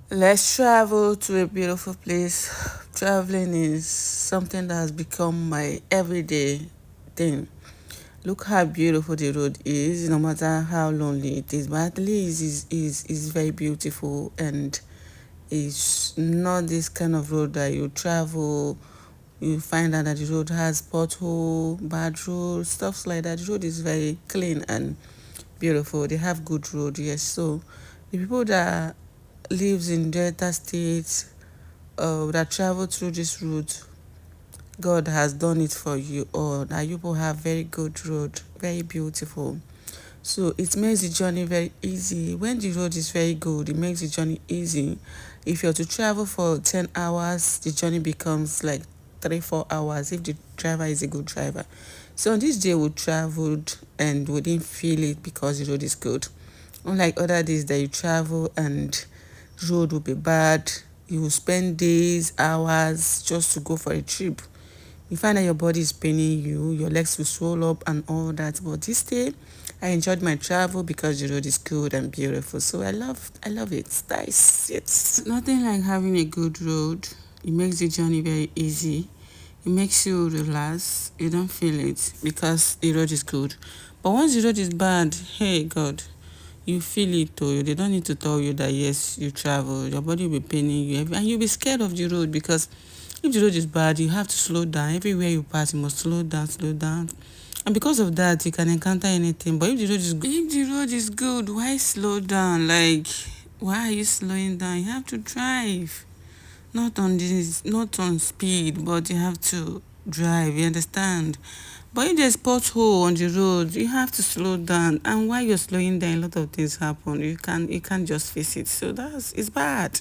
Let's travel to a beautiful place. Traveling is something that has become my everyday thing. Look how beautiful the road is, no matter how lonely it is. But at least is very beautiful, and it's not this kind of road that you travel. You find out that the road has pothole, bad road, stuff like that. The road is very clean and beautiful. They have good road, yes. So the people that lives in Delta State that travel through this route, God has done it for you all. That you people have very good road, very beautiful. So it makes the journey very easy. When the road is very good, it makes the journey easy. If you're to travel for 10 hours, the journey becomes like 3 4 hours if the driver is a good driver. So on this day we traveled and we didn't feel it because the road is good. Unlike other days that you travel and road will be bad, you will spend days, hours just to go for a trip. You find that your body is paining you, your legs will swell up and all that. But this day, I enjoyed my travel because the road is good and beautiful. So I love it. It's nice. It's nothing like having a good road. It makes the journey very easy. It makes you relax. You don't feel it because the road is good. But once the road is bad, hey God, you feel it too. They don't need to tell you that yes, you travel. Your body will be paining you, and you'll be scared of the road because if the road is bad, you have to slow down. Everywhere you pass, you must slow down, slow down. And because of that, you can encounter anything. But if the road is good, why slow down? Like, why are you slowing down? You have to drive. Not on speed, but you have to drive. You understand? But if there's pothole on the road, you have to slow down. And while you're slowing down, a lot of things happen. You can't just face it. So it's bad.